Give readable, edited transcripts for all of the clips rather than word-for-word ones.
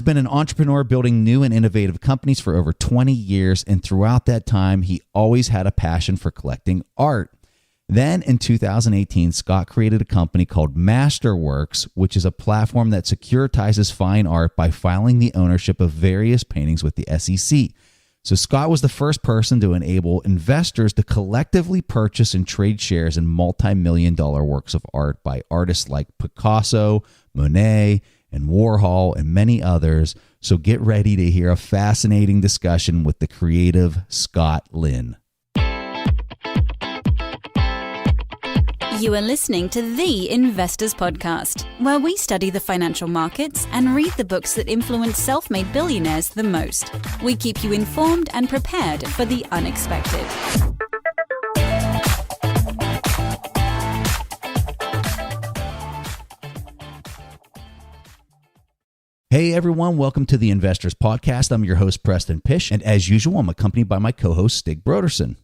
He's been an entrepreneur building new and innovative companies for over 20 years, and throughout that time, he always had a passion for collecting art. Then in 2018, Scott created a company called Masterworks, which is a platform that securitizes fine art by filing the ownership of various paintings with the SEC. So Scott was the first person to enable investors to collectively purchase and trade shares in multi-million-dollar works of art by artists like Picasso, Monet, and Warhol, and many others. So get ready to hear a fascinating discussion with the creative Scott Lynn. You are listening to The Investors Podcast, where we study the financial markets and read the books that influence self-made billionaires the most. We keep you informed and prepared for the unexpected. Hey everyone, welcome to the Investors Podcast. I'm your host, Preston Pish, and as usual, I'm accompanied by my co-host, Stig Broderson.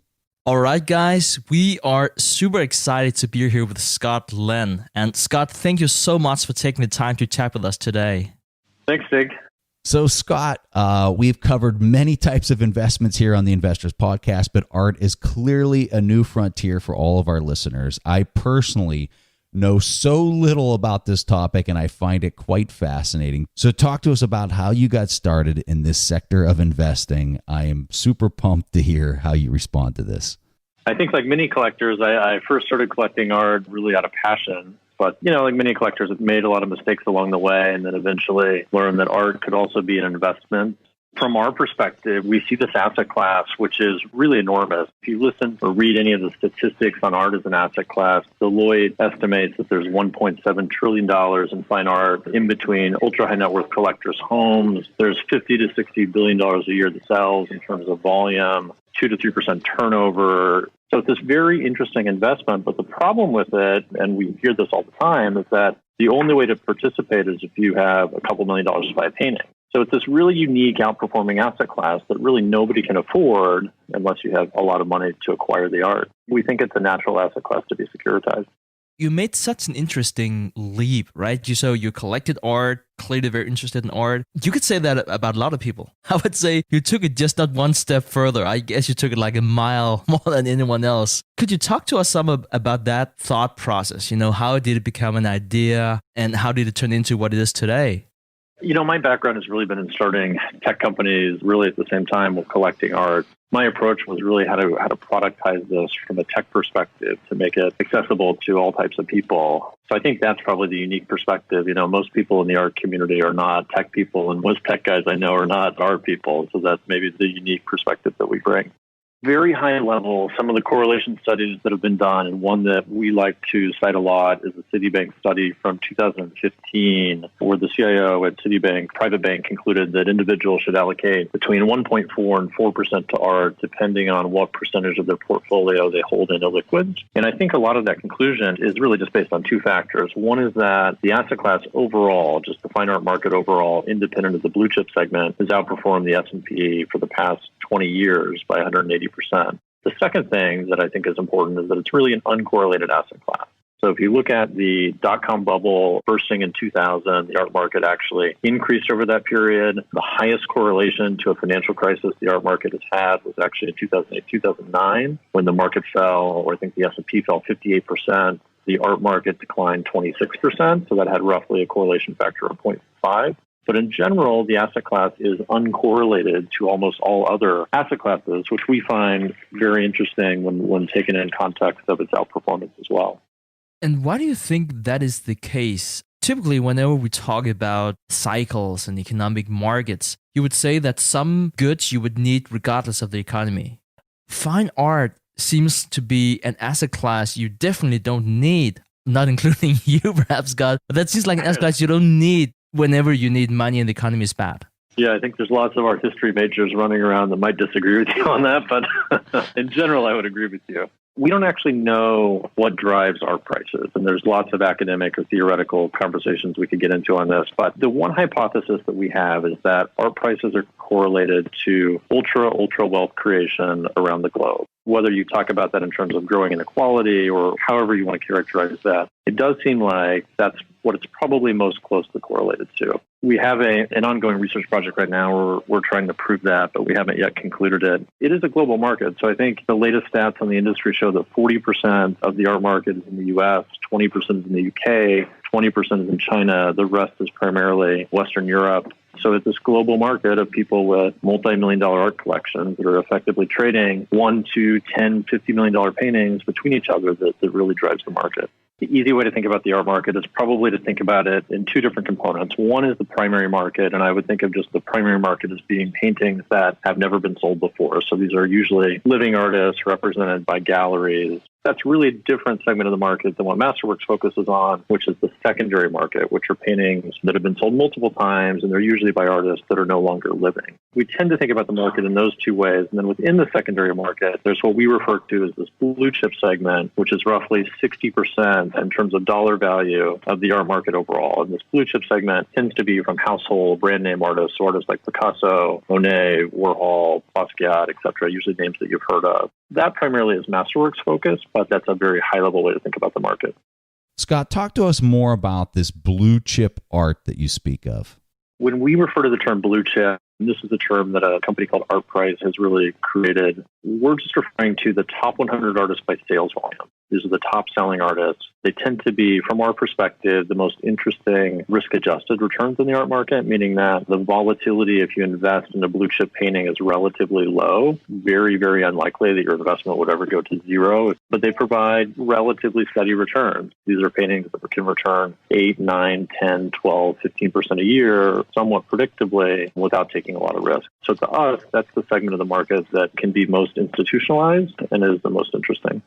All right, guys, we are super excited to be here with Scott Lynn. And Scott, thank you so much for taking the time to chat with us today. Thanks, Stig. So Scott, we've covered many types of investments here on the Investors Podcast, but art is clearly a new frontier for all of our listeners. I personally know so little about this topic, and I find it quite fascinating. So talk to us about how you got started in this sector of investing. I am super pumped to hear how you respond to this. I think like many collectors, I first started collecting art really out of passion. But, like many collectors, I've made a lot of mistakes along the way and then eventually learned that art could also be an investment. From our perspective, we see this asset class, which is really enormous. If you listen or read any of the statistics on art as an asset class, Deloitte estimates that there's $1.7 trillion in fine art in between ultra-high net worth collectors' homes. There's $50 to $60 billion a year that sells in terms of volume, 2 to 3% turnover. So it's this very interesting investment. But the problem with it, and we hear this all the time, is that the only way to participate is if you have a couple $1 million to buy a painting. So it's this really unique outperforming asset class that really nobody can afford unless you have a lot of money to acquire the art. We think it's a natural asset class to be securitized. You made such an interesting leap, right? So you collected art, clearly very interested in art. You could say that about a lot of people. I would say you took it just not one step further. I guess you took it like a mile more than anyone else. Could you talk to us some about that thought process? How did it become an idea and how did it turn into what it is today? My background has really been in starting tech companies really at the same time with collecting art. My approach was really how to productize this from a tech perspective to make it accessible to all types of people. So I think that's probably the unique perspective. Most people in the art community are not tech people, and most tech guys I know are not art people. So that's maybe the unique perspective that we bring. Very high level, some of the correlation studies that have been done, and one that we like to cite a lot is the Citibank study from 2015, where the CIO at Citibank, private bank, concluded that individuals should allocate between 1.4 and 4% to art, depending on what percentage of their portfolio they hold in illiquids. And I think a lot of that conclusion is really just based on two factors. One is that the asset class overall, just the fine art market overall, independent of the blue chip segment, has outperformed the S&P for the past 20 years by 180%. The second thing that I think is important is that it's really an uncorrelated asset class. So if you look at the dot-com bubble bursting in 2000, the art market actually increased over that period. The highest correlation to a financial crisis the art market has had was actually in 2008, 2009, when the market fell, or I think the S&P fell 58%. The art market declined 26%, so that had roughly a correlation factor of 0.5. But in general, the asset class is uncorrelated to almost all other asset classes, which we find very interesting when taken in context of its outperformance as well. And why do you think that is the case? Typically, whenever we talk about cycles and economic markets, you would say that some goods you would need regardless of the economy. Fine art seems to be an asset class you definitely don't need, not including you perhaps, Scott, but that seems like an asset class you don't need whenever you need money and the economy is bad. Yeah, I think there's lots of art history majors running around that might disagree with you on that, but in general, I would agree with you. We don't actually know what drives art prices, and there's lots of academic or theoretical conversations we could get into on this, but the one hypothesis that we have is that art prices are correlated to ultra wealth creation around the globe. Whether you talk about that in terms of growing inequality or however you want to characterize that, it does seem like that's what it's probably most closely correlated to. We have an ongoing research project right now where we're trying to prove that, but we haven't yet concluded it. It is a global market. So I think the latest stats on the industry show that 40% of the art market is in the US, 20% is in the UK, 20% is in China. The rest is primarily Western Europe. So it's this global market of people with multi-million-dollar art collections that are effectively trading $1 to $10, $50 million paintings between each other that really drives the market. The easy way to think about the art market is probably to think about it in two different components. One is the primary market, and I would think of just the primary market as being paintings that have never been sold before. So these are usually living artists represented by galleries. That's really a different segment of the market than what Masterworks focuses on, which is the secondary market, which are paintings that have been sold multiple times, and they're usually by artists that are no longer living. We tend to think about the market in those two ways. And then within the secondary market, there's what we refer to as this blue chip segment, which is roughly 60% in terms of dollar value of the art market overall. And this blue chip segment tends to be from household brand name artists, so artists like Picasso, Monet, Warhol, Basquiat, etc., usually names that you've heard of. That primarily is Masterworks focused, but that's a very high-level way to think about the market. Scott, talk to us more about this blue chip art that you speak of. When we refer to the term blue chip, and this is a term that a company called ArtPrice has really created, we're just referring to the top 100 artists by sales volume. These are the top selling artists. They tend to be, from our perspective, the most interesting risk-adjusted returns in the art market, meaning that the volatility if you invest in a blue chip painting is relatively low. Very, very unlikely that your investment would ever go to zero, but they provide relatively steady returns. These are paintings that can return 8, 9, 10, 12, 15% a year, somewhat predictably, without taking a lot of risk. So to us, that's the segment of the market that can be most institutionalized and is the most interesting.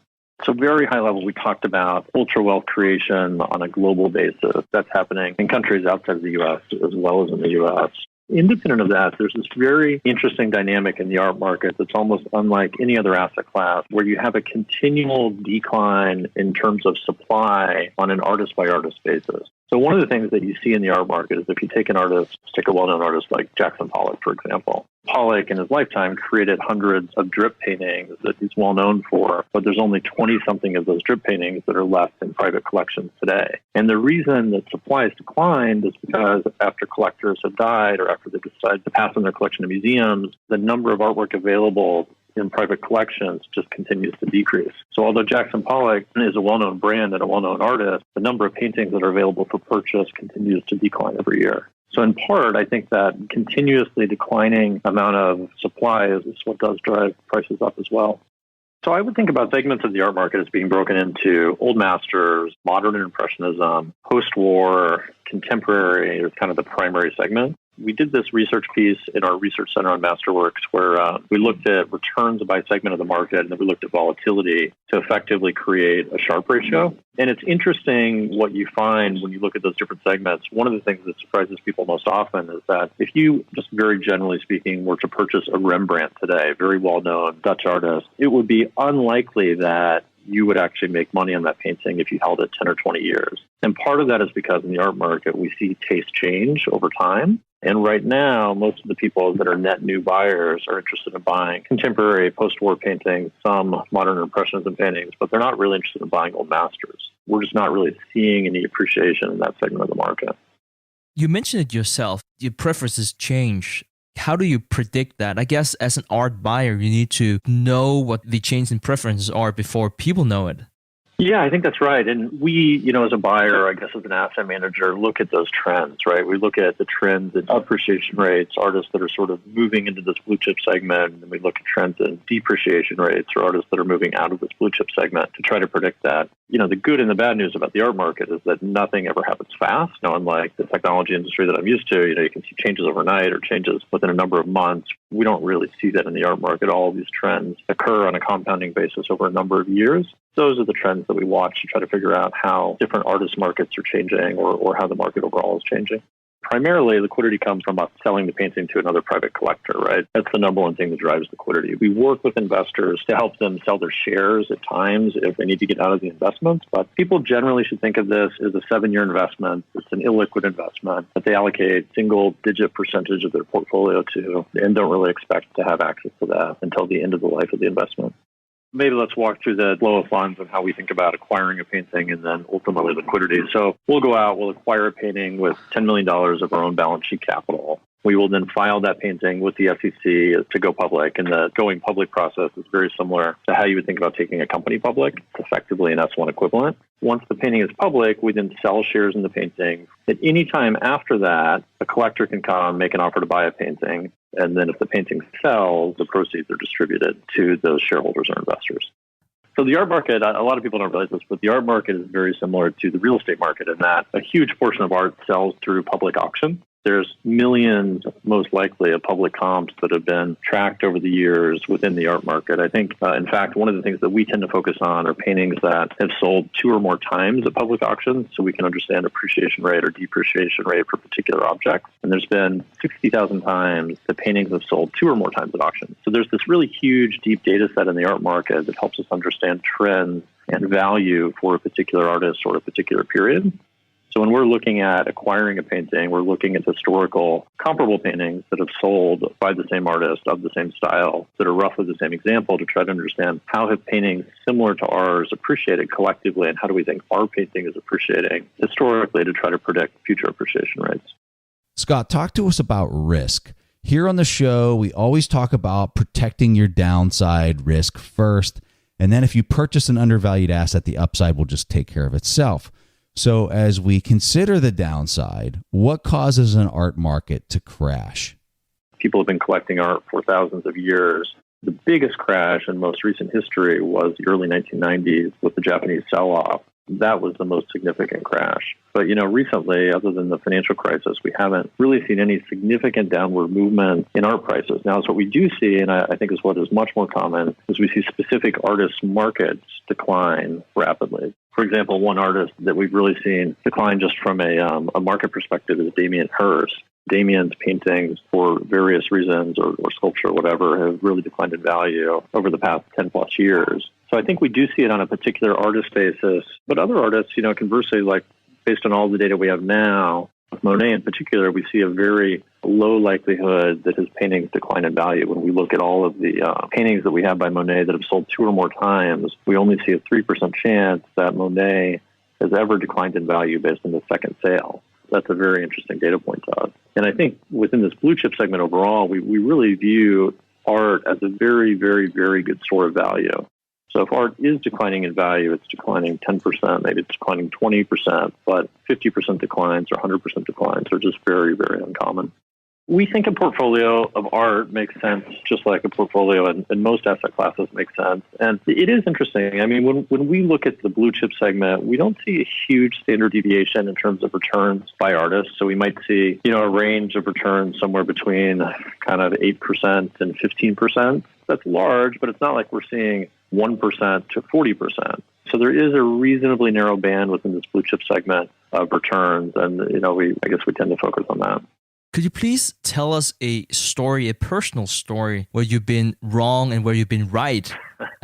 So very high level, we talked about ultra wealth creation on a global basis. That's happening in countries outside of the U.S. as well as in the U.S. Independent of that, there's this very interesting dynamic in the art market that's almost unlike any other asset class, where you have a continual decline in terms of supply on an artist-by-artist basis. So one of the things that you see in the art market is if you take an artist, take a well-known artist like Jackson Pollock, for example. Pollock, in his lifetime, created hundreds of drip paintings that he's well known for, but there's only 20-something of those drip paintings that are left in private collections today. And the reason that supply has declined is because after collectors have died or after they decide to pass on their collection to museums, the number of artwork available in private collections just continues to decrease. So although Jackson Pollock is a well-known brand and a well-known artist, the number of paintings that are available for purchase continues to decline every year. So in part, I think that continuously declining amount of supply is what does drive prices up as well. So I would think about segments of the art market as being broken into old masters, modern and impressionism, post-war, contemporary is kind of the primary segment. We did this research piece in our research center on Masterworks where we looked at returns by segment of the market and then we looked at volatility to effectively create a Sharpe ratio. And it's interesting what you find when you look at those different segments. One of the things that surprises people most often is that if you, just very generally speaking, were to purchase a Rembrandt today, a very well-known Dutch artist, it would be unlikely that you would actually make money on that painting if you held it 10 or 20 years. And part of that is because in the art market, we see taste change over time. And right now, most of the people that are net new buyers are interested in buying contemporary post-war paintings, some modern impressionism paintings, but they're not really interested in buying old masters. We're just not really seeing any appreciation in that segment of the market. You mentioned it yourself. Your preferences change. How do you predict that? I guess as an art buyer, you need to know what the change in preferences are before people know it. Yeah, I think that's right. And we, as a buyer, I guess as an asset manager, look at those trends, right? We look at the trends in appreciation rates, artists that are sort of moving into this blue chip segment, and we look at trends in depreciation rates or artists that are moving out of this blue chip segment to try to predict that. The good and the bad news about the art market is that nothing ever happens fast. Unlike the technology industry that I'm used to, you can see changes overnight or changes within a number of months. We don't really see that in the art market. All of these trends occur on a compounding basis over a number of years. Those are the trends that we watch to try to figure out how different artist markets are changing or how the market overall is changing. Primarily, liquidity comes from us selling the painting to another private collector, right? That's the number one thing that drives liquidity. We work with investors to help them sell their shares at times if they need to get out of the investments. But people generally should think of this as a 7-year investment. It's an illiquid investment that they allocate single-digit percentage of their portfolio to and don't really expect to have access to that until the end of the life of the investment. Maybe let's walk through the flow of funds and how we think about acquiring a painting and then ultimately liquidity. So we'll go out, we'll acquire a painting with $10 million of our own balance sheet capital. We will then file that painting with the SEC to go public. And the going public process is very similar to how you would think about taking a company public. It's effectively an S1 equivalent. Once the painting is public, we then sell shares in the painting. At any time after that, a collector can come, make an offer to buy a painting. And then if the painting sells, the proceeds are distributed to those shareholders or investors. So the art market, a lot of people don't realize this, but the art market is very similar to the real estate market in that a huge portion of art sells through public auction. There's millions, most likely, of public comps that have been tracked over the years within the art market. I think, in fact, one of the things that we tend to focus on are paintings that have sold 2 or more times at public auctions so we can understand appreciation rate or depreciation rate for particular objects. And there's been 60,000 times that paintings have sold 2 or more times at auction. So there's this really huge, deep data set in the art market that helps us understand trends and value for a particular artist or a particular period. So when we're looking at acquiring a painting, we're looking at historical comparable paintings that have sold by the same artist of the same style that are roughly the same example to try to understand how have paintings similar to ours appreciated collectively and how do we think our painting is appreciating historically to try to predict future appreciation rates. Scott, talk to us about risk. Here on the show, we always talk about protecting your downside risk first, and then if you purchase an undervalued asset, the upside will just take care of itself. So as we consider the downside, what causes an art market to crash? People have been collecting art for thousands of years. The biggest crash in most recent history was the early 1990s with the Japanese sell-off. That was the most significant crash. But, recently, other than the financial crisis, we haven't really seen any significant downward movement in art prices. Now, what we do see, and I think is what is much more common, is we see specific artist markets decline rapidly. For example, one artist that we've really seen decline just from a market perspective is Damien Hirst. Damien's paintings, for various reasons, or sculpture or whatever, have really declined in value over the past 10 plus years. So I think we do see it on a particular artist basis. But other artists, conversely, like based on all the data we have now, with Monet in particular, we see a very low likelihood that his paintings decline in value. When we look at all of the paintings that we have by Monet that have sold 2 or more times, we only see a 3% chance that Monet has ever declined in value based on the second sale. That's a very interesting data point to us. And I think within this blue chip segment overall, we really view art as a very, very, very good store of value. So if art is declining in value, it's declining 10%, maybe it's declining 20%, but 50% declines or 100% declines are just very, very uncommon. We think a portfolio of art makes sense just like a portfolio in most asset classes makes sense. And it is interesting. I mean, when we look at the blue chip segment, we don't see a huge standard deviation in terms of returns by artists. So we might see, a range of returns somewhere between kind of 8% and 15%. That's large, but it's not like we're seeing 1% to 40%. So there is a reasonably narrow band within this blue chip segment of returns. And, I guess we tend to focus on that. Could you please tell us a personal story, where you've been wrong and where you've been right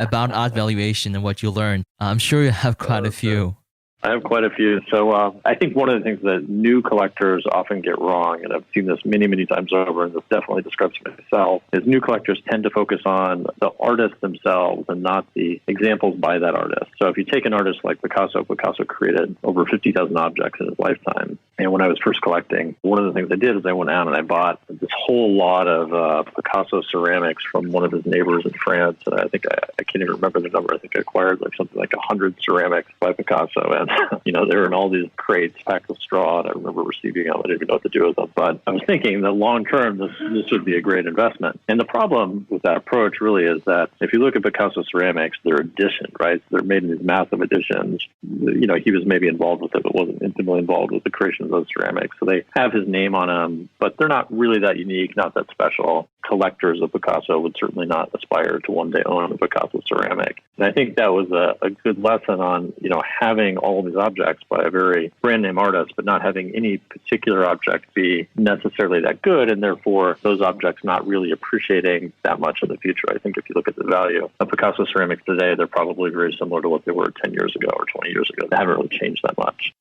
about art valuation and what you learned? I'm sure you have quite a few. I have quite a few. So I think one of the things that new collectors often get wrong, and I've seen this many, many times over, and this definitely describes myself, is new collectors tend to focus on the artists themselves and not the examples by that artist. So if you take an artist like Picasso created over 50,000 objects in his lifetime. And when I was first collecting, one of the things I did is I went out and I bought this whole lot of Picasso ceramics from one of his neighbors in France. And I think I can't even remember the number. I think I acquired something like 100 ceramics by Picasso. And, they were in all these crates packed with straw. And I remember receiving them. I didn't even know what to do with them. But I was thinking that long term, this would be a great investment. And the problem with that approach really is that if you look at Picasso ceramics, they're editioned, right? They're made in these massive editions. He was maybe involved with it, but wasn't intimately involved with the creation of those ceramics. So they have his name on them, but they're not really that unique, not that special. Collectors of Picasso would certainly not aspire to one day own a Picasso ceramic. And I think that was a good lesson on, having all of these objects by a very brand name artist, but not having any particular object be necessarily that good, and therefore those objects not really appreciating that much in the future. I think if you look at the value of Picasso ceramics today, they're probably very similar to what they were 10 years ago or 20 years ago. They haven't really changed that much.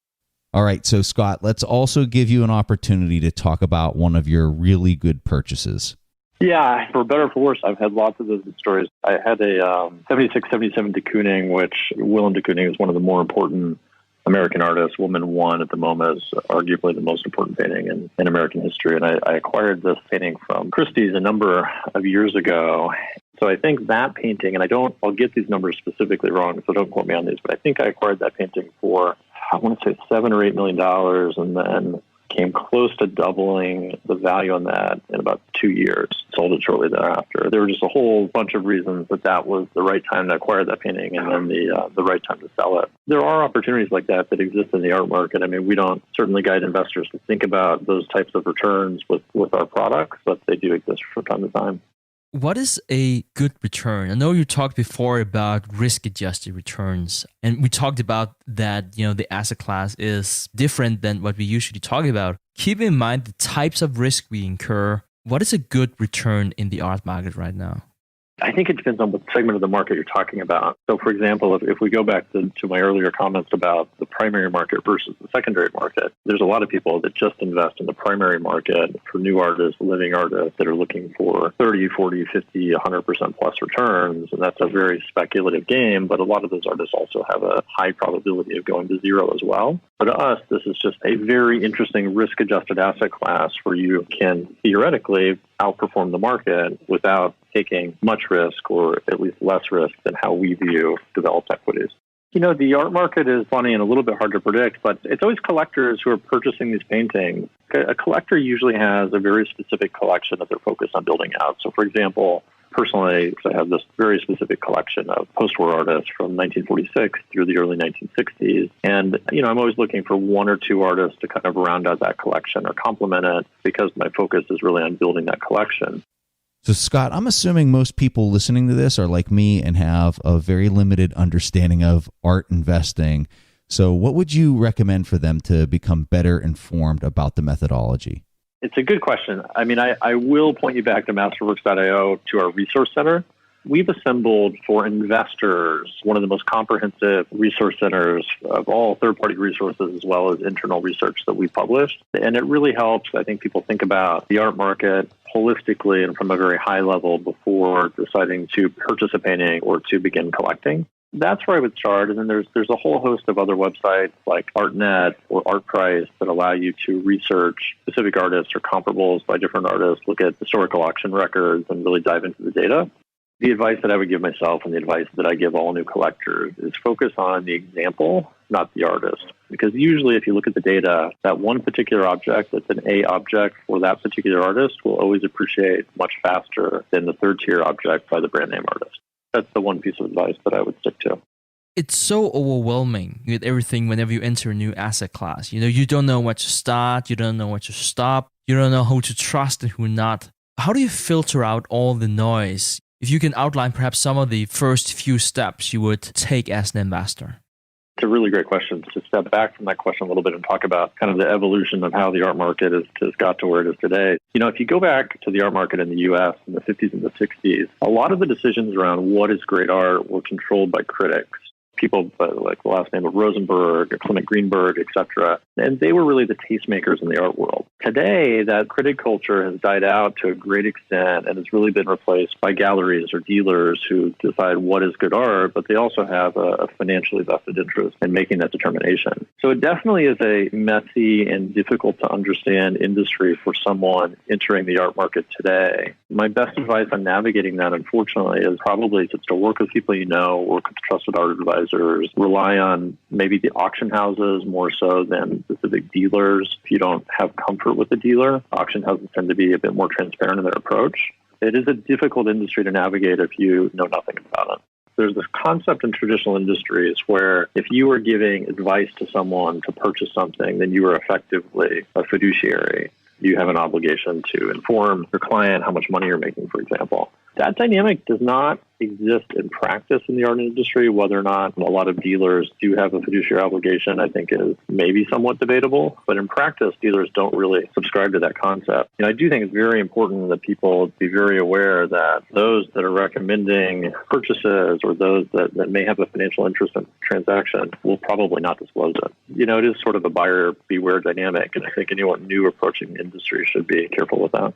All right, so Scott, let's also give you an opportunity to talk about one of your really good purchases. Yeah, for better or for worse, I've had lots of those stories. I had a 76, 77 de Kooning, which Willem de Kooning is one of the more important American artists. Woman 1 at the moment is arguably the most important painting in American history. And I acquired this painting from Christie's a number of years ago. So I think that painting, and I'll get these numbers specifically wrong, so don't quote me on these, but I think I acquired that painting for, I want to say $7 or $8 million, and then came close to doubling the value on that in about 2 years. Sold it shortly thereafter. There were just a whole bunch of reasons that was the right time to acquire that painting and then the right time to sell it. There are opportunities like that exist in the art market. I mean, we don't certainly guide investors to think about those types of returns with our products, but they do exist from time to time. What is a good return? I know you talked before about risk-adjusted returns, and we talked about that, the asset class is different than what we usually talk about. Keep in mind the types of risk we incur. What is a good return in the art market right now? I think it depends on what segment of the market you're talking about. So, for example, if we go back to my earlier comments about the primary market versus the secondary market, there's a lot of people that just invest in the primary market for new artists, living artists that are looking for 30, 40, 50, 100% plus returns. And that's a very speculative game, but a lot of those artists also have a high probability of going to zero as well. But to us, this is just a very interesting risk-adjusted asset class where you can theoretically outperform the market without taking much risk, or at least less risk than how we view developed equities. The art market is funny and a little bit hard to predict, but it's always collectors who are purchasing these paintings. A collector usually has a very specific collection that they're focused on building out. So, for example, personally, I have this very specific collection of post-war artists from 1946 through the early 1960s. And, I'm always looking for one or two artists to kind of round out that collection or complement it, because my focus is really on building that collection. So, Scott, I'm assuming most people listening to this are like me and have a very limited understanding of art investing. So what would you recommend for them to become better informed about the methodology? It's a good question. I mean, I will point you back to Masterworks.io, to our resource center. We've assembled for investors one of the most comprehensive resource centers of all third-party resources as well as internal research that we published. And it really helps, I think, people think about the art market holistically and from a very high level before deciding to purchase a painting or to begin collecting. That's where I would start. And then there's a whole host of other websites like ArtNet or ArtPrice that allow you to research specific artists or comparables by different artists, look at historical auction records, and really dive into the data. The advice that I would give myself and the advice that I give all new collectors is focus on the example, not the artist. Because usually if you look at the data, that one particular object that's an A object for that particular artist will always appreciate much faster than the third-tier object by the brand name artist. That's the one piece of advice that I would stick to. It's so overwhelming with everything whenever you enter a new asset class. You don't know what to start, you don't know what to stop, you don't know who to trust and who not. How do you filter out all the noise? If you can outline perhaps some of the first few steps you would take as an investor. It's a really great question. To step back from that question a little bit and talk about kind of the evolution of how the art market has got to where it is today. If you go back to the art market in the U.S. in the 50s and the 60s, a lot of the decisions around what is great art were controlled by critics. People like the last name of Rosenberg or Clement Greenberg, etc. And they were really the tastemakers in the art world. Today, that critic culture has died out to a great extent and has really been replaced by galleries or dealers who decide what is good art, but they also have a financially vested interest in making that determination. So it definitely is a messy and difficult to understand industry for someone entering the art market today. My best advice on navigating that, unfortunately, is probably just to work with people you know, work with trusted art advisors, rely on maybe the auction houses more so than specific dealers. If you don't have comfort with the dealer, auction houses tend to be a bit more transparent in their approach. It is a difficult industry to navigate if you know nothing about it. There's this concept in traditional industries where if you are giving advice to someone to purchase something, then you are effectively a fiduciary. You have an obligation to inform your client how much money you're making, for example. That dynamic does not exist in practice in the art industry. Whether or not a lot of dealers do have a fiduciary obligation, I think is maybe somewhat debatable. But in practice, dealers don't really subscribe to that concept. I do think it's very important that people be very aware that those that are recommending purchases or those that may have a financial interest in the transaction will probably not disclose it. It is sort of a buyer beware dynamic. And I think anyone new approaching the industry should be careful with that.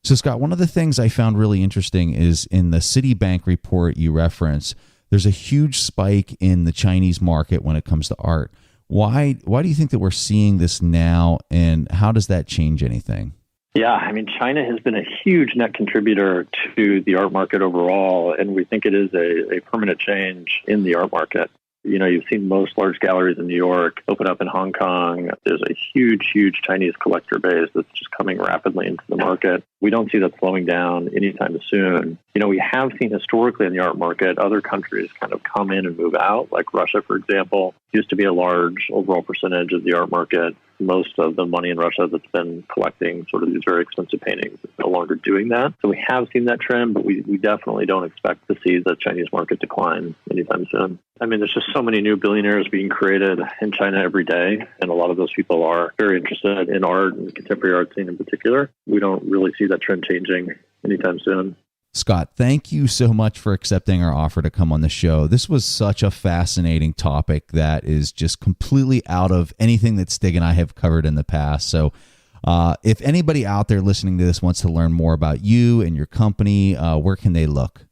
So, Scott, one of the things I found really interesting is in the Citibank report you reference, there's a huge spike in the Chinese market when it comes to art. Why do you think that we're seeing this now, and how does that change anything? Yeah, I mean, China has been a huge net contributor to the art market overall, and we think it is a permanent change in the art market. You know, you've seen most large galleries in New York open up in Hong Kong. There's a huge, huge Chinese collector base that's just coming rapidly into the market. We don't see that slowing down anytime soon. You know, we have seen historically in the art market, other countries kind of come in and move out, like Russia, for example, used to be a large overall percentage of the art market. Most of the money in Russia that's been collecting sort of these very expensive paintings is no longer doing that. So we have seen that trend, but we definitely don't expect to see the Chinese market decline anytime soon. I mean, there's just so many new billionaires being created in China every day, and a lot of those people are very interested in art and contemporary art scene in particular. We don't really see that trend changing anytime soon. Scott, thank you so much for accepting our offer to come on the show. This was such a fascinating topic that is just completely out of anything that Stig and I have covered in the past. So if anybody out there listening to this wants to learn more about you and your company, where can they look?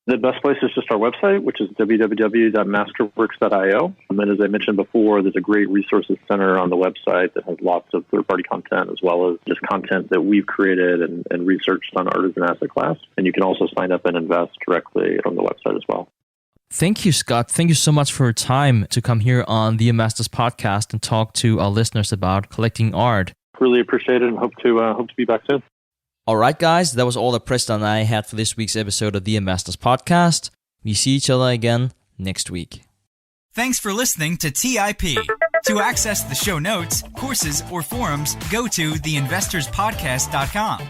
The best place is just our website, which is www.masterworks.io. And then, as I mentioned before, there's a great resources center on the website that has lots of third-party content, as well as just content that we've created and researched on art as an asset class. And you can also sign up and invest directly on the website as well. Thank you, Scott. Thank you so much for your time to come here on the Investors Podcast and talk to our listeners about collecting art. Really appreciate it and hope to be back soon. All right, guys, that was all that Preston and I had for this week's episode of the Investors Podcast. We see each other again next week. Thanks for listening to TIP. To access the show notes, courses, or forums, go to theinvestorspodcast.com.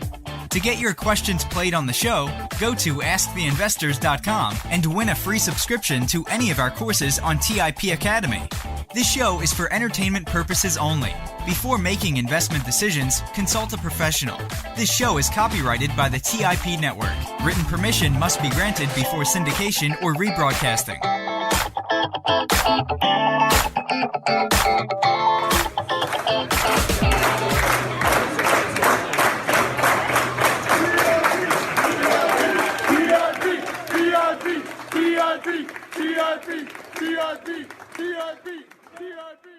To get your questions played on the show, go to asktheinvestors.com and win a free subscription to any of our courses on TIP Academy. This show is for entertainment purposes only. Before making investment decisions, consult a professional. This show is copyrighted by the TIP Network. Written permission must be granted before syndication or rebroadcasting. TIP.